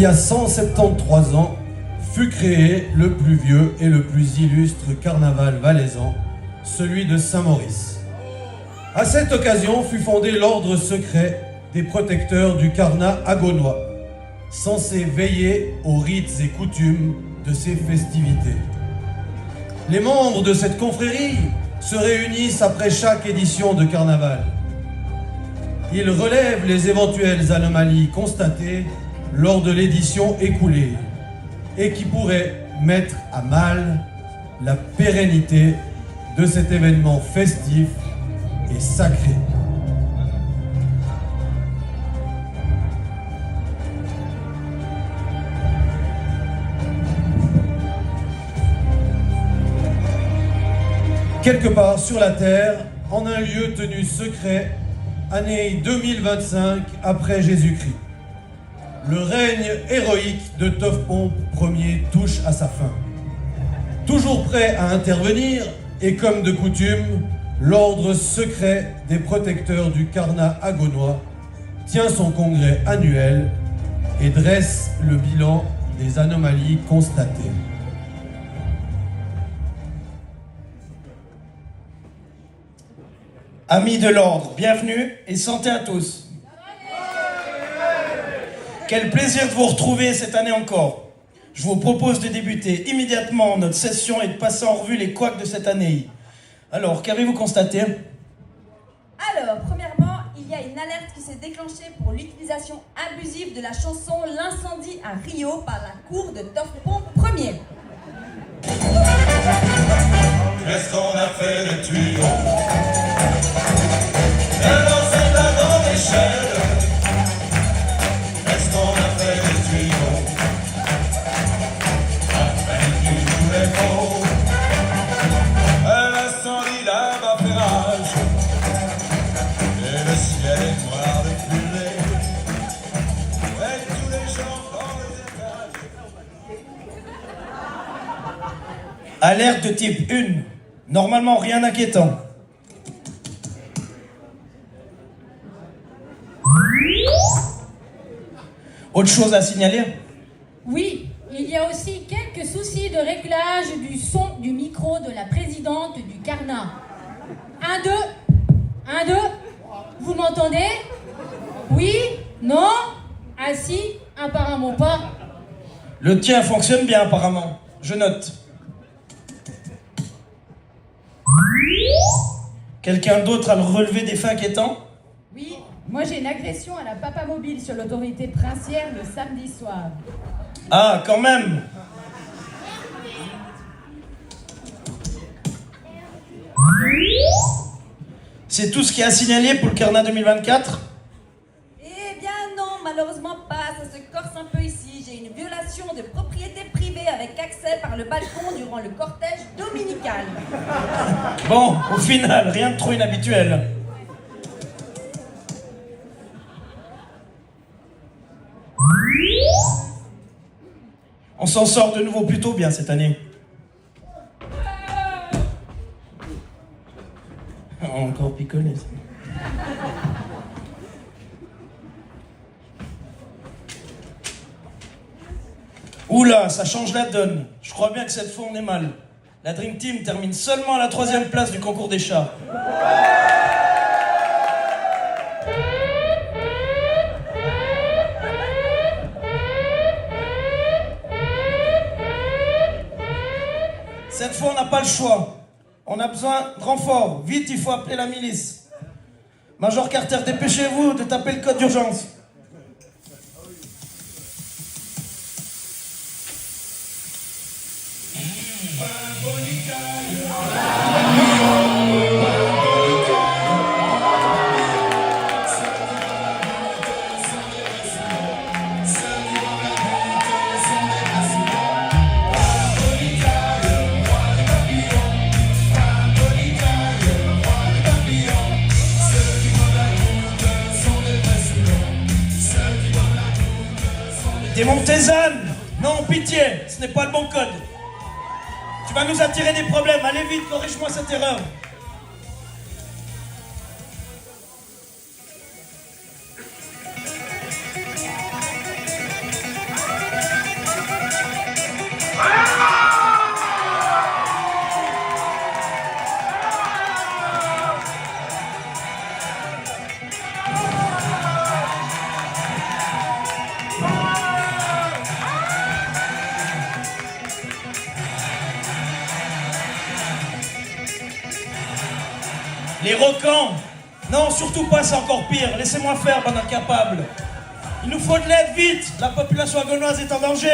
y a 173 ans, fut créé le plus vieux et le plus illustre carnaval valaisan, celui de Saint-Maurice. À cette occasion fut fondé l'ordre secret des protecteurs du Carnat agonois, censé veiller aux rites et coutumes de ces festivités. Les membres de cette confrérie se réunissent après chaque édition de carnaval. Ils relèvent les éventuelles anomalies constatées lors de l'édition écoulée et qui pourraient mettre à mal la pérennité de cet événement festif et sacré. Quelque part sur la terre, en un lieu tenu secret, année 2025 après Jésus-Christ. Le règne héroïque de Tofpomp Ier touche à sa fin. Toujours prêt à intervenir, et comme de coutume, l'ordre secret des protecteurs du Carnat agonois tient son congrès annuel et dresse le bilan des anomalies constatées. Amis de l'ordre, bienvenue et santé à tous. Quel plaisir de vous retrouver cette année encore. Je vous propose de débuter immédiatement notre session et de passer en revue les couacs de cette année. Alors, qu'avez-vous constaté? Alors, premièrement, il y a une alerte qui s'est déclenchée pour l'utilisation abusive de la chanson L'incendie à Rio par la cour de Tofpomp Ier. Qu'est-ce qu'on a fait de tuyaux? Et lancer la grande échelle. Qu'est-ce qu'on a fait de tuyaux? À peine tu nous les faux. L'incendie là-bas fait rage. Et le ciel est noir de fumée. Et tous les gens dans les étages. Alerte de type 1. Normalement, rien d'inquiétant. Autre chose à signaler? Oui, il y a aussi quelques soucis de réglage du son du micro de la présidente du Carnat. 1, 2, 1, 2, vous m'entendez? Oui? Non? Ah si? Apparemment pas. Le tien fonctionne bien apparemment. Je note. Quelqu'un d'autre a le relevé des faits inquiétants? Oui, moi j'ai une agression à la papa mobile sur l'autorité princière le samedi soir. Ah, quand même. C'est tout ce qui est à signaler pour le Carnat 2024? Eh bien non, malheureusement pas, ça se corse un peu ici. J'ai une violation de propriété privée avec accès par le balcon durant le cortège dominical. Bon, au final, rien de trop inhabituel. On s'en sort de nouveau plutôt bien cette année. Encore picolé ça. Oula, ça change la donne. Je crois bien que cette fois on est mal. La Dream Team termine seulement à la 3e place du concours des chats. Cette fois, on n'a pas le choix. On a besoin de renfort. Vite, il faut appeler la milice. Major Carter, dépêchez-vous de taper le code d'urgence. Démontez Anne! Non, pitié, ce n'est pas le bon code. Tu vas nous attirer des problèmes, allez vite, corrige-moi cette erreur. Les rocans. Non, surtout pas, c'est encore pire. Laissez-moi faire, bande incapable. Il nous faut de l'aide, vite. La population agonoise est en danger.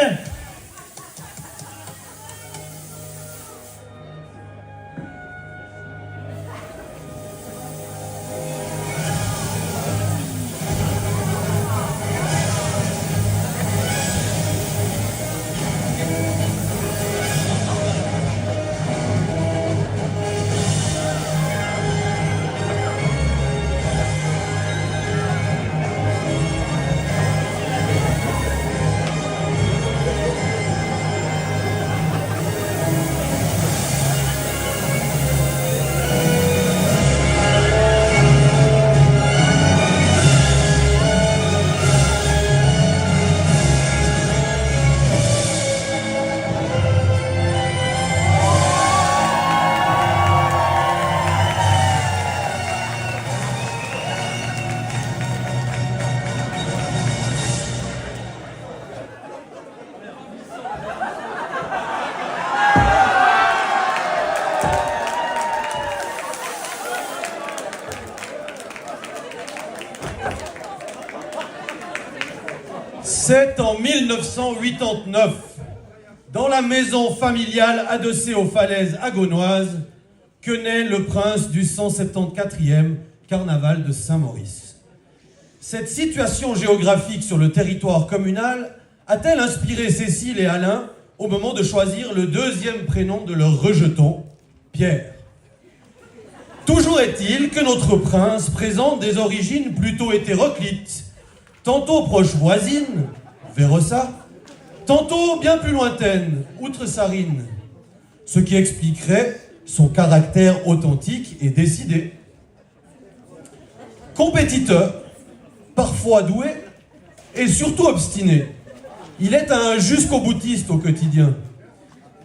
C'est en 1989, dans la maison familiale adossée aux falaises agonoises, que naît le prince du 174e carnaval de Saint-Maurice. Cette situation géographique sur le territoire communal a-t-elle inspiré Cécile et Alain au moment de choisir le deuxième prénom de leur rejeton, Pierre? Toujours est-il que notre prince présente des origines plutôt hétéroclites, tantôt proche voisine, Vérossa, tantôt bien plus lointaine, Outre-Sarine, ce qui expliquerait son caractère authentique et décidé. Compétiteur, parfois doué et surtout obstiné, il est un jusqu'au-boutiste au quotidien,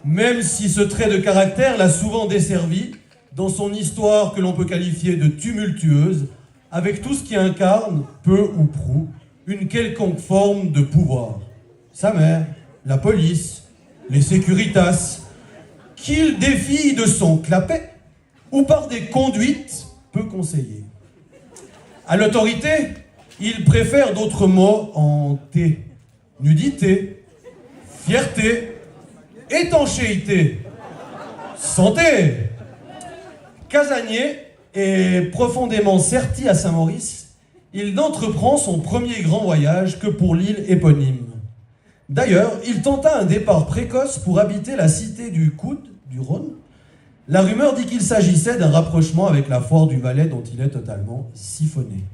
même si ce trait de caractère l'a souvent desservi dans son histoire que l'on peut qualifier de tumultueuse, avec tout ce qui incarne, peu ou prou, une quelconque forme de pouvoir. Sa mère, la police, les sécuritas, qu'il défie de son clapet ou par des conduites peu conseillées. À l'autorité, il préfère d'autres mots en T. Nudité, fierté, étanchéité, santé. Casanier et profondément serti à Saint-Maurice, il n'entreprend son premier grand voyage que pour l'île éponyme. D'ailleurs, il tenta un départ précoce pour habiter la cité du Coude, du Rhône. La rumeur dit qu'il s'agissait d'un rapprochement avec la foire du Valais dont il est totalement siphonné.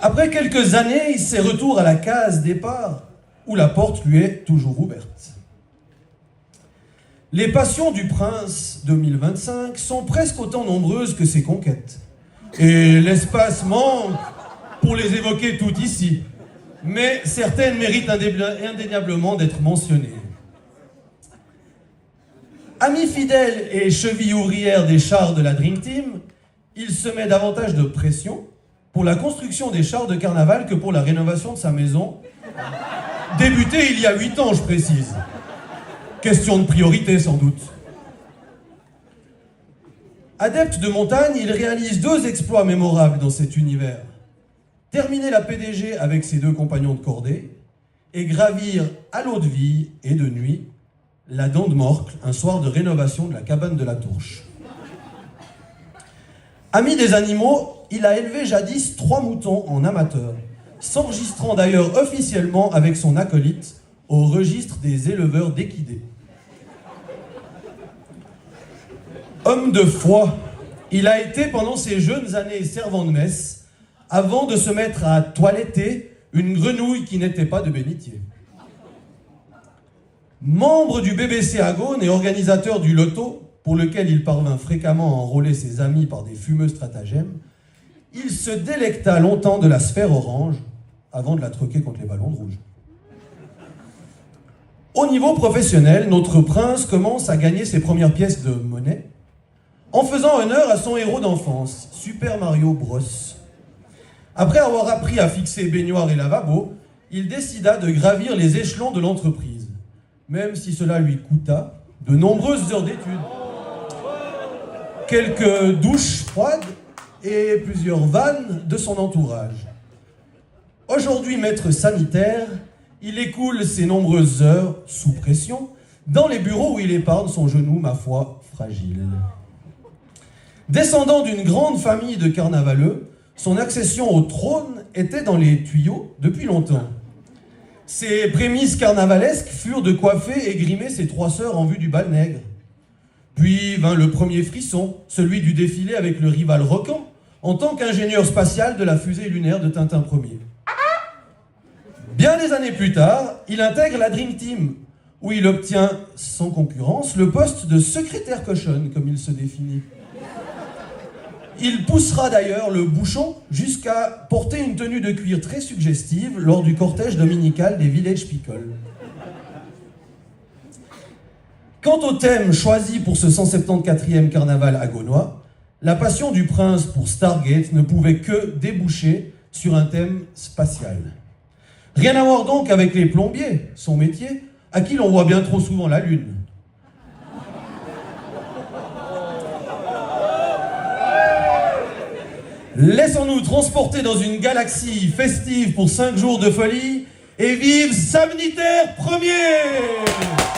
Après quelques années, il s'est retour à la case départ, où la porte lui est toujours ouverte. Les passions du prince 2025 sont presque autant nombreuses que ses conquêtes. Et l'espace manque pour les évoquer toutes ici. Mais certaines méritent indéniablement d'être mentionnées. Ami fidèle et cheville ouvrière des chars de la Dream Team, il se met davantage de pression pour la construction des chars de carnaval que pour la rénovation de sa maison. Débutée il y a 8 ans, je précise. Question de priorité, sans doute. Adepte de montagne, il réalise 2 exploits mémorables dans cet univers. Terminer la PDG avec ses 2 compagnons de cordée et gravir à l'eau de vie et de nuit la Dent de Morcle, un soir de rénovation de la cabane de la Tourche. Ami des animaux, il a élevé jadis 3 moutons en amateur, s'enregistrant d'ailleurs officiellement avec son acolyte au registre des éleveurs d'équidés. Homme de foi, il a été pendant ses jeunes années servant de messe, avant de se mettre à toiletter une grenouille qui n'était pas de bénitier. Membre du BBC Agone et organisateur du loto, pour lequel il parvint fréquemment à enrôler ses amis par des fumeux stratagèmes, il se délecta longtemps de la sphère orange, avant de la troquer contre les ballons de rouge. Au niveau professionnel, notre prince commence à gagner ses premières pièces de monnaie, en faisant honneur à son héros d'enfance, Super Mario Bros. Après avoir appris à fixer baignoire et lavabo, il décida de gravir les échelons de l'entreprise, même si cela lui coûta de nombreuses heures d'études. quelques douches froides et plusieurs vannes de son entourage. Aujourd'hui maître sanitaire, il écoule ses nombreuses heures, sous pression, dans les bureaux où il épargne son genou, ma foi, fragile. Descendant d'une grande famille de carnavaleux, son accession au trône était dans les tuyaux depuis longtemps. Ses prémices carnavalesques furent de coiffer et grimer ses 3 sœurs en vue du bal nègre. Puis vint le premier frisson, celui du défilé avec le rival Rocan, en tant qu'ingénieur spatial de la fusée lunaire de Tintin Ier. Bien des années plus tard, il intègre la Dream Team, où il obtient, sans concurrence, le poste de secrétaire cochonne, comme il se définit. Il poussera d'ailleurs le bouchon jusqu'à porter une tenue de cuir très suggestive lors du cortège dominical des Village People. Quant au thème choisi pour ce 174e carnaval agonois, la passion du prince pour Stargate ne pouvait que déboucher sur un thème spatial. Rien à voir donc avec les plombiers, son métier, à qui l'on voit bien trop souvent la Lune. Laissons-nous transporter dans une galaxie festive pour 5 jours de folie et vive Samnitaire Ier!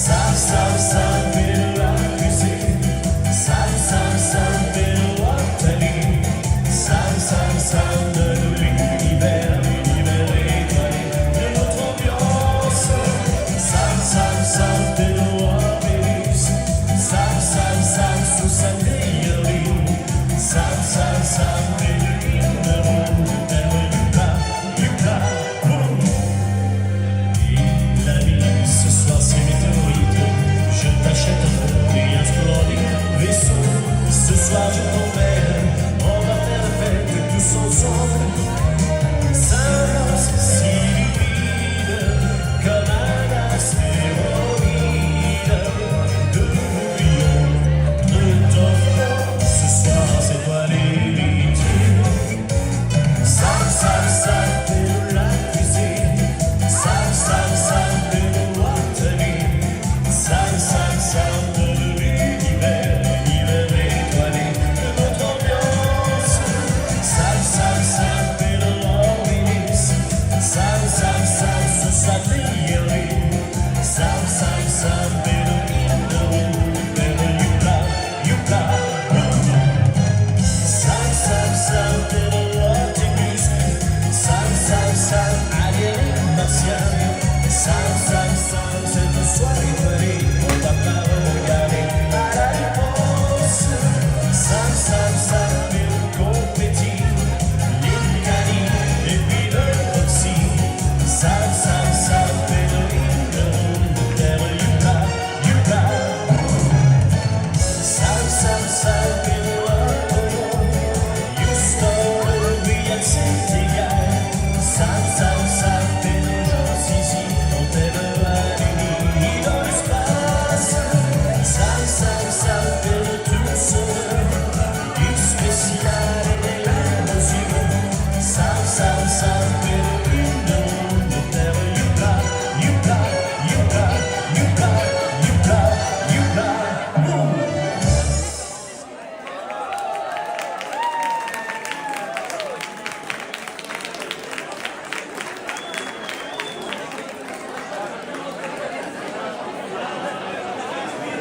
Sam, Sam, Sam,